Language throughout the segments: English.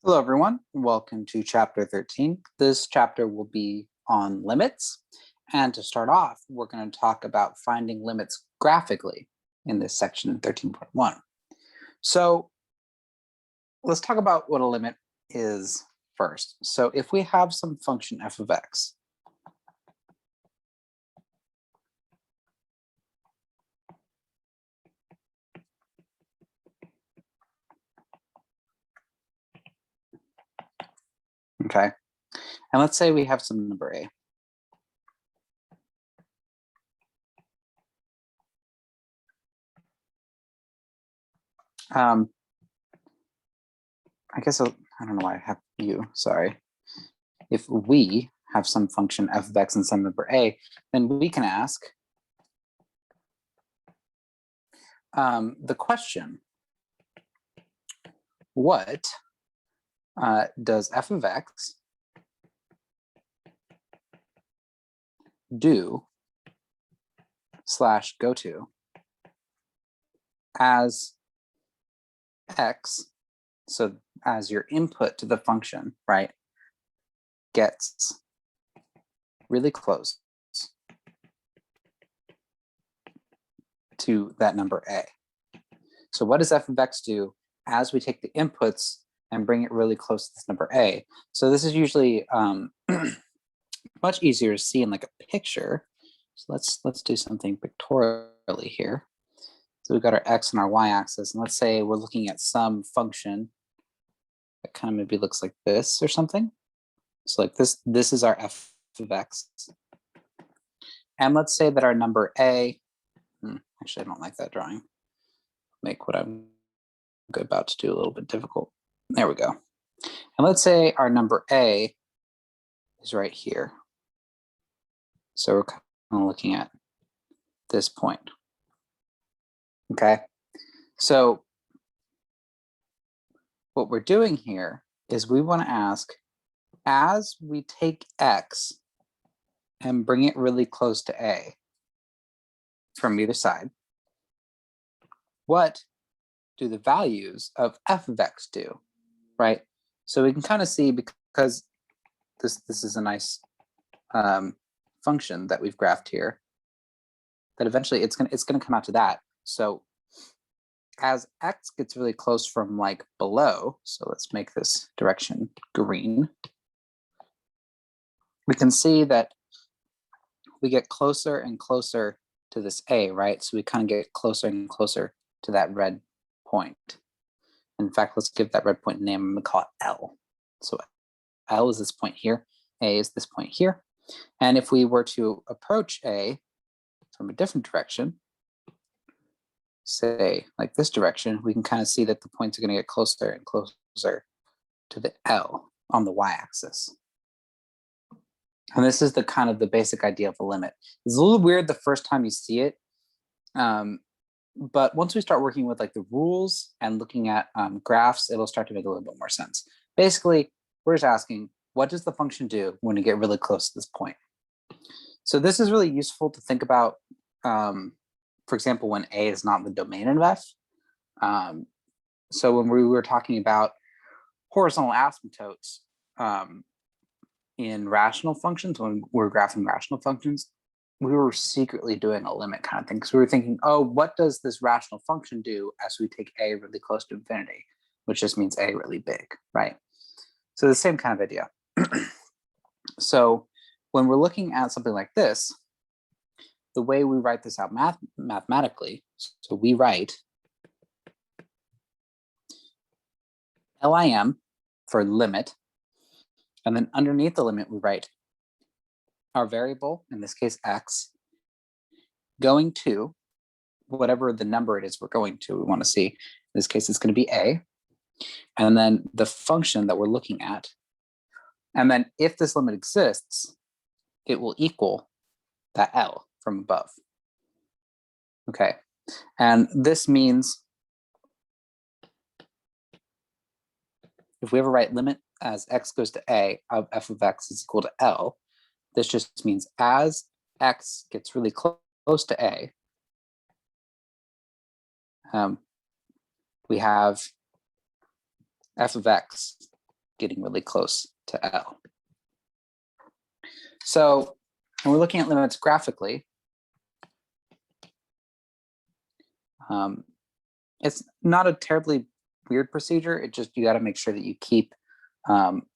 Hello, everyone. Welcome to chapter 13. This chapter will be on limits. And to start off, we're going to talk about finding limits graphically in this section 13.1. So let's talk about what a limit is first. So if we have some function f of x, okay, and let's say we have some number a. I guess I don't know why I have you, sorry. If we have some function f of x and some number a, then we can ask the question, what does f of x do / go to as x, so as your input to the function, right, gets really close to that number a. So what does f of x do as we take the inputs and bring it really close to this number a? So this is usually much easier to see in like a picture. So let's do something pictorially here. So we've got our x and our y-axis, and let's say we're looking at some function that kind of maybe looks like this or something. So like this is our f of x. And let's say that our number a, actually I don't like that drawing. Make what I'm about to do a little bit difficult. There we go. And let's say our number a is right here. So we're kind of looking at this point. Okay, so what we're doing here is we want to ask, as we take x and bring it really close to a from either side, what do the values of f of x do, right? So we can kind of see, because this is a nice function that we've graphed here, that eventually it's gonna come out to that. So as x gets really close from like below, so let's make this direction green, we can see that we get closer and closer to this a, right? So we kind of get closer and closer to that red point. In fact, let's give that red point a name. I'm gonna call it L. So L is this point here, A is this point here. And if we were to approach A from a different direction, say like this direction, we can kind of see that the points are going to get closer and closer to the L on the y-axis. And this is the kind of the basic idea of a limit. It's a little weird the first time you see it, but once we start working with like the rules and looking at graphs, it'll start to make a little bit more sense. Basically, we're just asking, what does the function do when you get really close to this point? So this is really useful to think about, for example, when a is not the domain of f. So when we were talking about horizontal asymptotes in rational functions, when we're graphing rational functions, we were secretly doing a limit kind of thing, because we were thinking, oh, what does this rational function do as we take a really close to infinity, which just means a really big, right? So the same kind of idea. So when we're looking at something like this, the way we write this out mathematically, so we write LIM for limit, and then underneath the limit we write our variable, in this case x, going to whatever the number it is we're going to, we want to see. In this case, it's going to be a, and then the function that we're looking at. And then if this limit exists, it will equal that L from above. Okay, and this means if we ever write limit as x goes to a of f of x is equal to L, this just means as x gets really close to a, we have f of x getting really close to L. So when we're looking at limits graphically, it's not a terribly weird procedure. It just, you got to make sure that you keep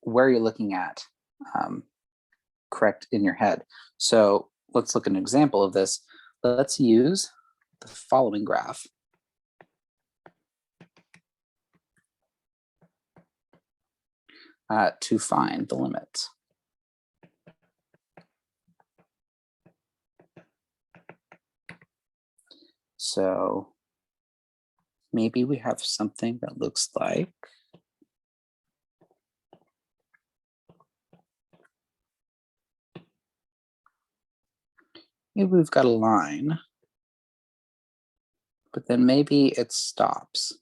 where you're looking at correct in your head. So let's look at an example of this. Let's use the following graph. To find the limits. So maybe we have something that looks like maybe we've got a line, but then maybe it stops.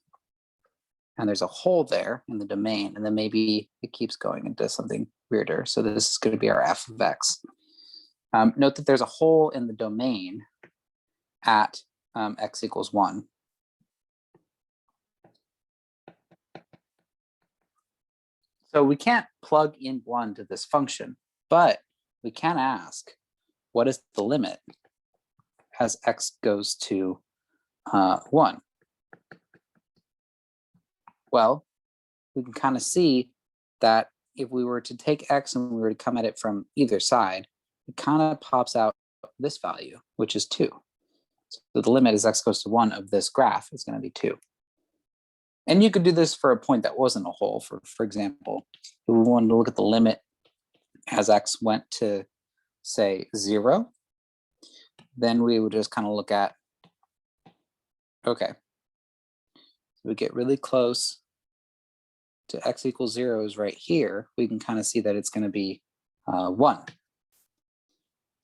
And there's a hole there in the domain, and then maybe it keeps going and does something weirder. So this is going to be our f of x. Note that there's a hole in the domain at x equals 1. So we can't plug in 1 to this function, but we can ask, what is the limit as x goes to 1? Well, we can kind of see that if we were to take x and we were to come at it from either side, it kind of pops out this value, which is 2. So the limit as x goes to 1 of this graph is going to be 2. And you could do this for a point that wasn't a hole. For example, if we wanted to look at the limit as x went to, say, 0, then we would just kind of look at, okay, so we get really close to x equals 0 is right here. We can kind of see that it's going to be 1.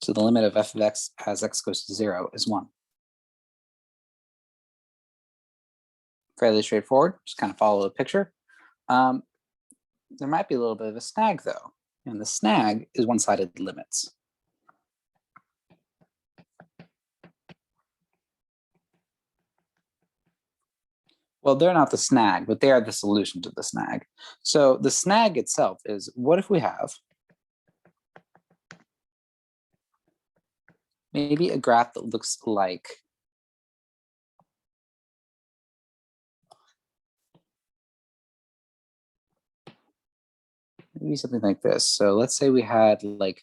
So the limit of f of x as x goes to 0 is 1. Fairly straightforward, just kind of follow the picture. There might be a little bit of a snag though, and the snag is one-sided limits. Well, they're not the snag, but they are the solution to the snag. So the snag itself is, what if we have maybe a graph that looks like maybe something like this. So let's say we had like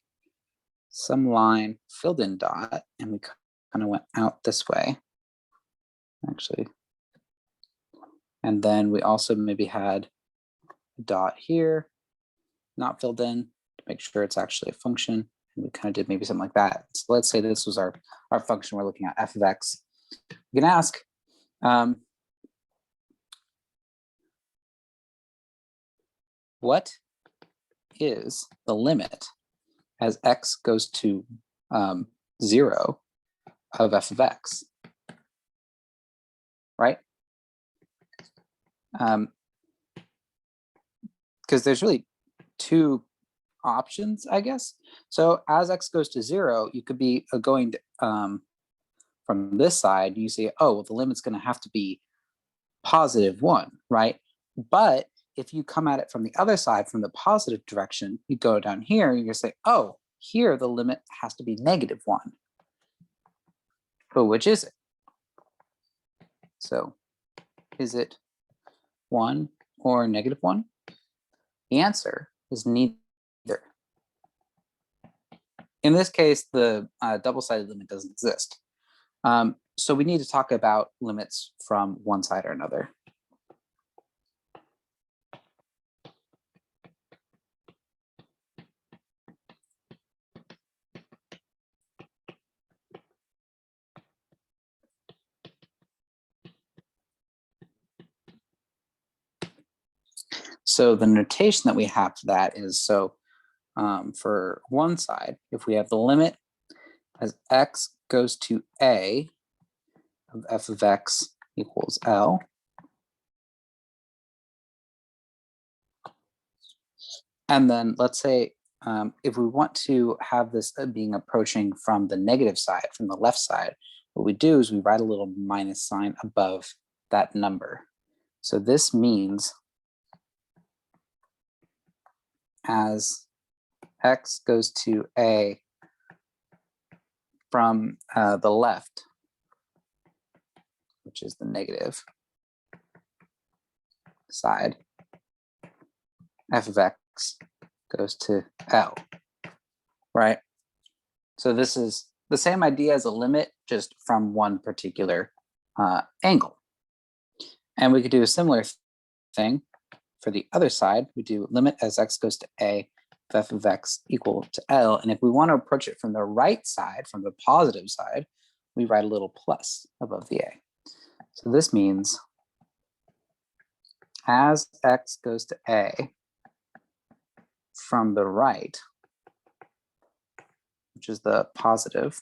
some line filled in dot, and we kind of went out this way, actually. And then we also maybe had a dot here, not filled in, to make sure it's actually a function. And we kind of did maybe something like that. So let's say this was our function we're looking at, f of x. We can ask, what is the limit as x goes to 0 of f of x, right? Because there's really two options, I guess. So as x goes to 0, you could be going to, from this side, you say, oh, well, the limit's going to have to be +1, right? But if you come at it from the other side, from the positive direction, you go down here, you're going to say, oh, here the limit has to be -1. But which is it? So is it 1 or -1? The answer is neither. In this case, the double-sided limit doesn't exist. So we need to talk about limits from one side or another. So the notation that we have for that is, so for one side, if we have the limit as x goes to a of f of x equals L, and then let's say if we want to have this being approaching from the negative side, from the left side, what we do is we write a little minus sign above that number. So this means as x goes to a from the left, which is the negative side, f of x goes to L, right? So this is the same idea as a limit, just from one particular angle. And we could do a similar thing for the other side. We do limit as x goes to a, f of x equal to L. And if we want to approach it from the right side, from the positive side, we write a little plus above the a. So this means as x goes to a from the right, which is the positive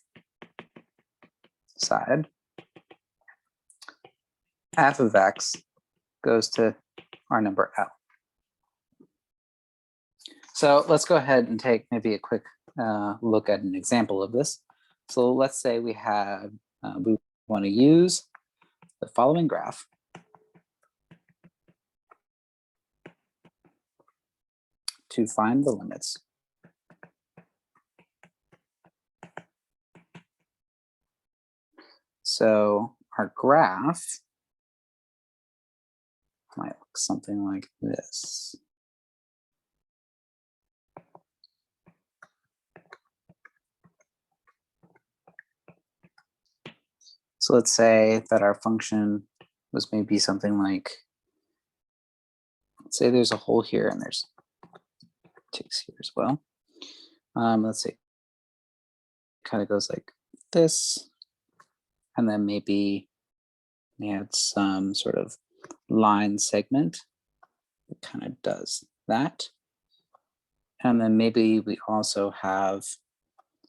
side, f of x goes to our number L. So let's go ahead and take maybe a quick look at an example of this. So let's say we have, we want to use the following graph to find the limits so our graph might look something like this. So let's say that our function was maybe something like, let's say there's a hole here and there's ticks here as well. Let's say kind of goes like this, and then maybe we had some sort of line segment that kind of does that. And then maybe we also have,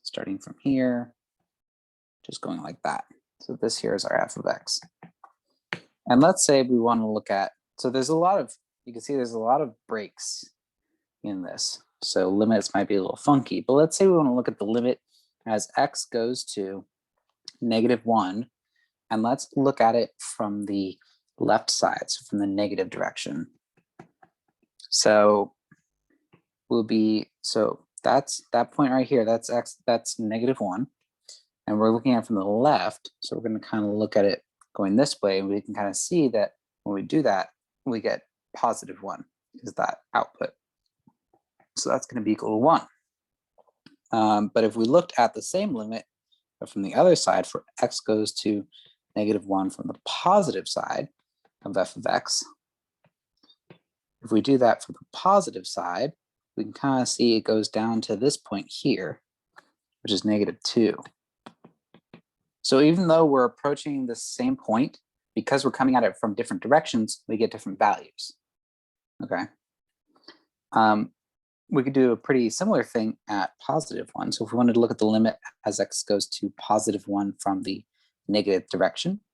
starting from here, just going like that. So this here is our f of x. And let's say we want to look at, so there's a lot of, you can see there's a lot of breaks in this. So limits might be a little funky, but let's say we want to look at the limit as x goes to -1, and let's look at it from the left side, so from the negative direction. So will be, so that's that point right here, that's x, that's -1. And we're looking at it from the left, so we're going to kind of look at it going this way, and we can kind of see that when we do that, we get +1 is that output. So that's going to be equal to 1. But if we looked at the same limit but from the other side, for x goes to -1 from the positive side of f of x, if we do that for the positive side, we can kind of see it goes down to this point here, which is -2. So even though we're approaching the same point, because we're coming at it from different directions, we get different values. Okay. We could do a pretty similar thing at +1. So if we wanted to look at the limit as x goes to +1 from the negative direction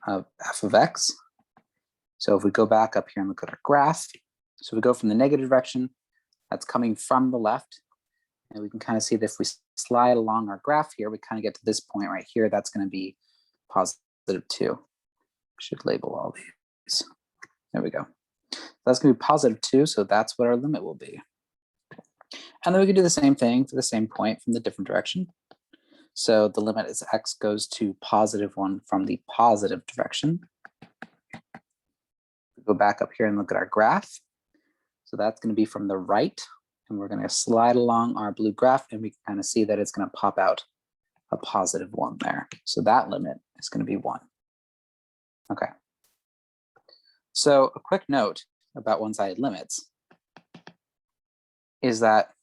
of f of x. So if we go back up here and look at our graph, so we go from the negative direction, that's coming from the left. And we can kind of see that if we slide along our graph here, we kind of get to this point right here, that's going to be +2. Should label all these. There we go. That's going to be +2, so that's what our limit will be. And then we can do the same thing for the same point from the different direction. So the limit is x goes to +1 from the positive direction. We go back up here and look at our graph. So that's going to be from the right. And we're going to slide along our blue graph, and we can kind of see that it's going to pop out a +1 there. So that limit is going to be 1. Okay. So a quick note about one-sided limits is that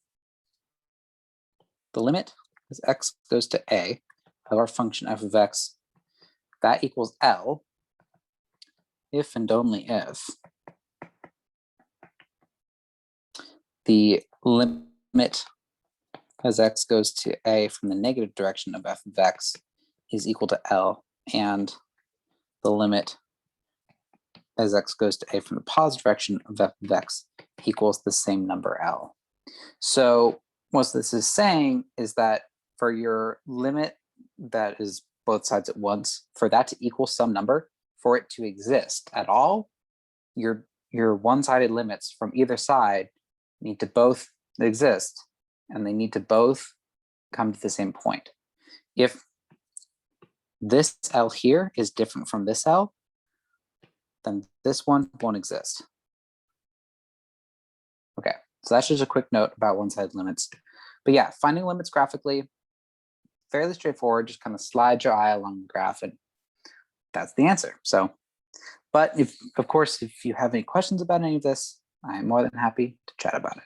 the limit as x goes to a of our function f of x, that equals L if and only if the limit as x goes to a from the negative direction of f of x is equal to L, and the limit as x goes to a from the positive direction of f of x equals the same number L. So what this is saying is that for your limit that is both sides at once, for that to equal some number, for it to exist at all, your one-sided limits from either side need to both exist, and they need to both come to the same point. If this L here is different from this L, then this one won't exist. Okay, so that's just a quick note about one-sided limits. But yeah, finding limits graphically, fairly straightforward. Just kind of slide your eye along the graph and that's the answer. So, but if, of course, if you have any questions about any of this, I'm more than happy to chat about it.